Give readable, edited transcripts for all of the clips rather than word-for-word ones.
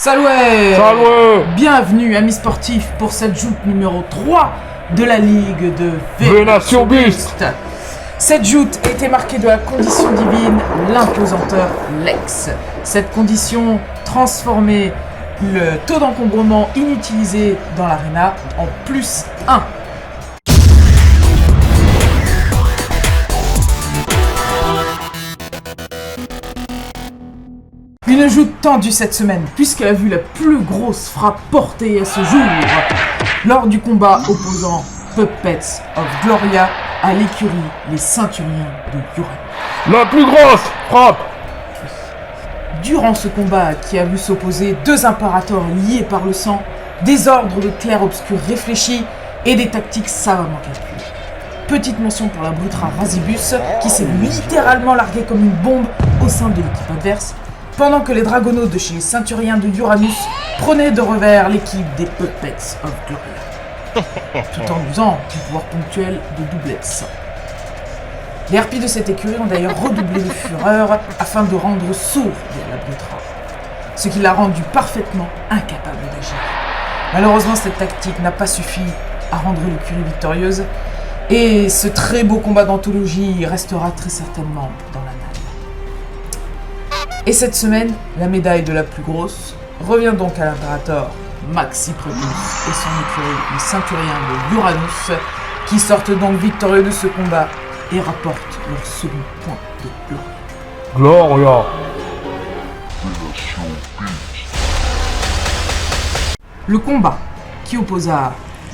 Salut! Salut! Bienvenue, amis sportifs, pour cette joute numéro 3 de la Ligue de Vénation Beast. Cette joute était marquée de la condition divine, l'imposanteur Lex. Cette condition transformait le taux d'encombrement inutilisé dans l'arena en plus 1. Une joute tendue cette semaine, puisqu'elle a vu la plus grosse frappe portée à ce jour lors du combat opposant Puppets of Gloria à l'écurie Les Ceinturiens de Uranus. La plus grosse frappe! Durant ce combat qui a vu s'opposer deux impérateurs liés par le sang, des ordres de clair-obscur réfléchis et des tactiques savamment calculées. Petite mention pour la Brutra Razibus qui s'est littéralement larguée comme une bombe au sein de l'équipe adverse, pendant que les dragonautes de chez les Ceinturiens de Uranus prenaient de revers l'équipe des Puppets of Gloria, tout en usant du pouvoir ponctuel de doublets. Les harpies de cette écurie ont d'ailleurs redoublé de fureur afin de rendre sourde la Brutra, ce qui l'a rendue parfaitement incapable d'agir. Malheureusement, cette tactique n'a pas suffi à rendre l'écurie victorieuse, et ce très beau combat d'anthologie restera très certainement dans l'annale. Et cette semaine, la médaille de la plus grosse revient donc à l'impérateur Maxiprobus et son écurie, les Ceinturiens de Uranus, qui sortent donc victorieux de ce combat et rapportent leur second point de gloire. Gloria! Le combat qui opposa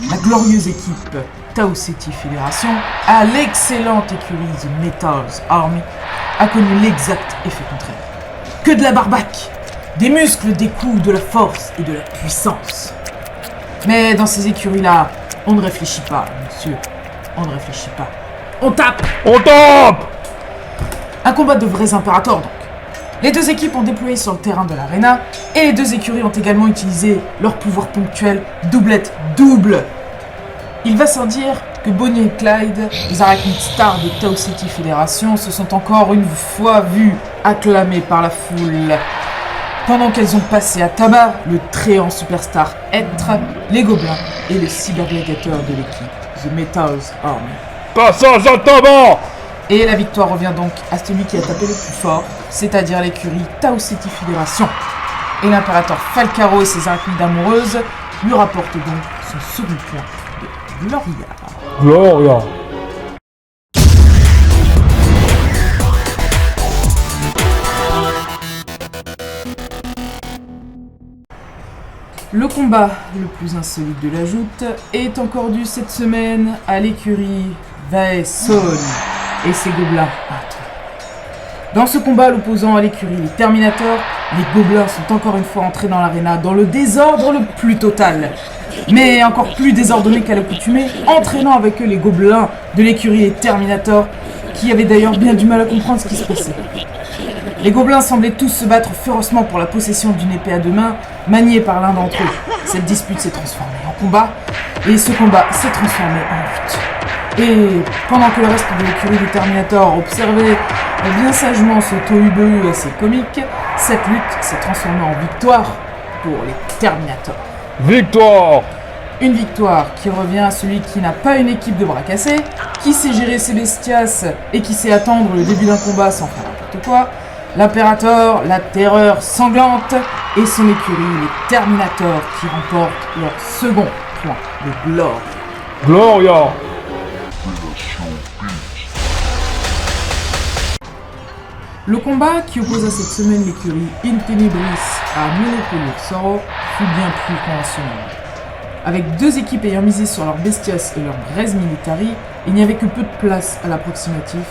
la glorieuse équipe Tau Ceti Fédération à l'excellente écurie The Metals Army a connu l'exact effet contraire. Que de la barbaque, des muscles, des coups, de la force et de la puissance. Mais dans ces écuries-là, on ne réfléchit pas, monsieur. On ne réfléchit pas. On tape! On tape! Un combat de vrais impérateurs donc. Les deux équipes ont déployé sur le terrain de l'arena et les deux écuries ont également utilisé leur pouvoir ponctuel doublette-double. Il va sans dire que Bonnie et Clyde, les arachnides stars de Tau Ceti Fédération, se sont encore une fois vus acclamés par la foule. Pendant qu'elles ont passé à tabac le tréant superstar être, les gobelins et les cybergladiateurs de l'équipe, The Metals Army. Passage à tabac! Et la victoire revient donc à celui qui a tapé le plus fort, c'est-à-dire l'écurie Tau Ceti Fédération. Et l'impérateur Falcaro et ses arachnides amoureuses lui rapportent donc son second point de Gloria. Gloria! Le combat le plus insolite de la joute est encore dû cette semaine à l'écurie Vaeson et ses gobelins. Dans ce combat l'opposant à l'écurie les Terminators, les gobelins sont encore une fois entrés dans l'arena dans le désordre le plus total. Mais encore plus désordonné qu'à l'accoutumée, entraînant avec eux les gobelins de l'écurie les Terminators, qui avaient d'ailleurs bien du mal à comprendre ce qui se passait. Les gobelins semblaient tous se battre férocement pour la possession d'une épée à deux mains, maniée par l'un d'entre eux. Cette dispute s'est transformée en combat, et ce combat s'est transformé en lutte. Et pendant que le reste de l'écurie des Terminators observait bien sagement ce tohu-bohu assez comique, cette lutte s'est transformée en victoire pour les Terminators. Victoire! Une victoire qui revient à celui qui n'a pas une équipe de bras cassés, qui sait gérer ses bestias et qui sait attendre le début d'un combat sans faire n'importe quoi. L'impérateur, la terreur sanglante et son écurie, les Terminators, qui remportent leur second point de gloire. Gloria! Le combat qui opposa cette semaine l'écurie In Tenebris à Monopoly Sorrow fut bien plus conventionnel. Avec deux équipes ayant misé sur leurs bestias et leurs res militari, il n'y avait que peu de place à l'approximatif,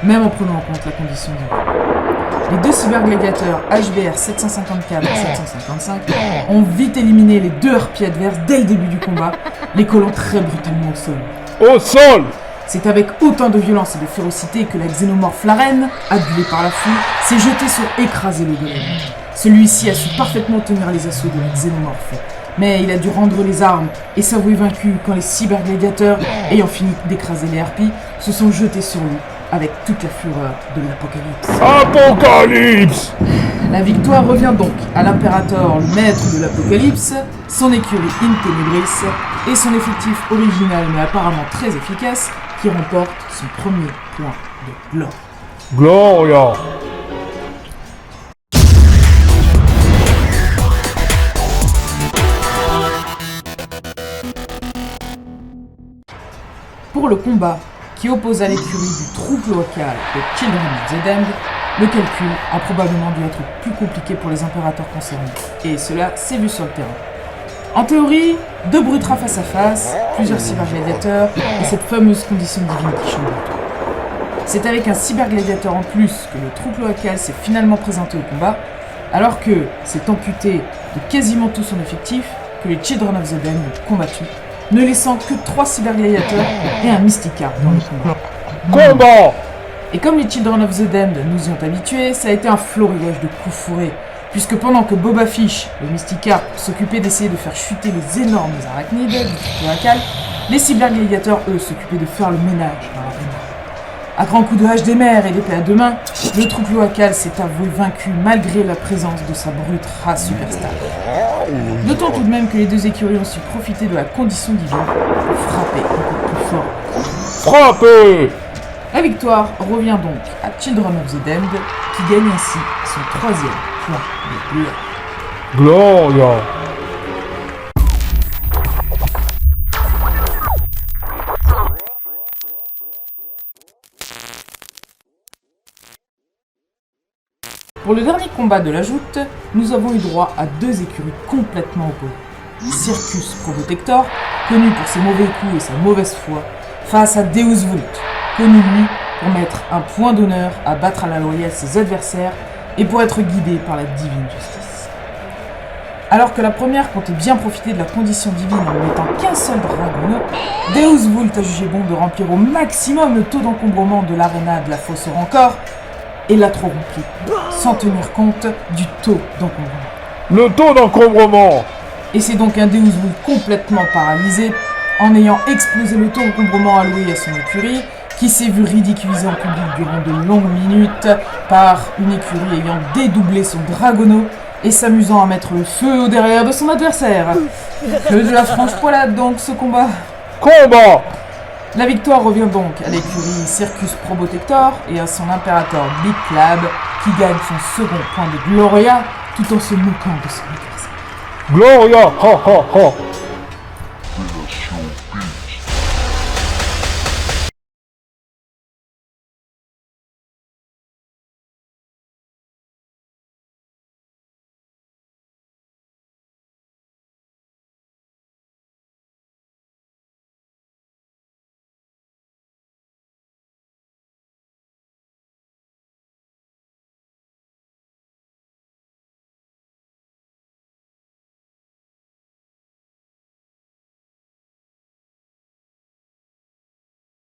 même en prenant en compte la condition divine. Les deux cybergladiateurs HBR 754 et 755 ont vite éliminé les deux harpies adverses dès le début du combat, les collant très brutalement au sol. Au sol! C'est avec autant de violence et de férocité que la xénomorphe la reine, adulée par la foule, s'est jetée sur écraser le golem. Celui-ci a su parfaitement tenir les assauts de la xénomorphe, mais il a dû rendre les armes et s'avouer vaincu quand les cybergladiateurs, ayant fini d'écraser les harpies, se sont jetés sur lui avec toute la fureur de l'Apocalypse. Apocalypse! La victoire revient donc à l'impérator, le maître de l'Apocalypse, son écurie In Tenebris et son effectif original mais apparemment très efficace qui remporte son premier point de gloire. Gloria! Pour le combat qui oppose à l'écurie du troupe local et Children of the Damned, le calcul a probablement dû être plus compliqué pour les impérateurs concernés, et cela s'est vu sur le terrain. En théorie, 2 brutras face à face, plusieurs cybergladiateurs et cette fameuse condition divine qui chamboule tout. C'est avec un cybergladiateur en plus que le troupe local s'est finalement présenté au combat, alors que s'est amputé de quasiment tout son effectif que les Children of the Damned ont combattu, ne laissant que 3 cybergladiateurs et un Mysticard dans le combat. Combat! Et comme les Children of the Damned nous y ont habitués, ça a été un florilège de coups fourrés, puisque pendant que Boba Fish, le Mysticard, s'occupait d'essayer de faire chuter les énormes arachnides du troupe local, les cybergladiateurs, eux, s'occupaient de faire le ménage dans l'arène. À grands coups de hache des mers et d'épée à 2 mains, le troupe local s'est avoué vaincu malgré la présence de sa brute race superstar. Notons tout de même que les 2 écuries ont su profiter de la condition divine pour frapper encore plus fort. Frappez! La victoire revient donc à Children of the Damned, qui gagne ainsi son 3e point de gloire. Gloria! Pour le dernier combat de la joute, nous avons eu droit à 2 écuries complètement opposées. Circus Probotector, connu pour ses mauvais coups et sa mauvaise foi, face à Deus Vult, connu lui pour mettre un point d'honneur à battre à la loyale ses adversaires et pour être guidé par la divine justice. Alors que la première comptait bien profiter de la condition divine en ne mettant qu'un seul dragonneau, Deus Vult a jugé bon de remplir au maximum le taux d'encombrement de l'aréna de la fosse au Rancor et l'a trop rempli, sans tenir compte du taux d'encombrement. Le taux d'encombrement! Et c'est donc un Deus Vult complètement paralysé, en ayant explosé le taux d'encombrement alloué à son écurie, qui s'est vu ridiculisé en public durant de longues minutes par une écurie ayant dédoublé son dragonneau et s'amusant à mettre le feu au derrière de son adversaire. Que de la franche poilade donc ce combat. Combat! La victoire revient donc à l'écurie Circus Probotector et à son impérateur Big Clab qui gagne son second point de Gloria tout en se moquant de son adversaire. Gloria! Ha ha ha!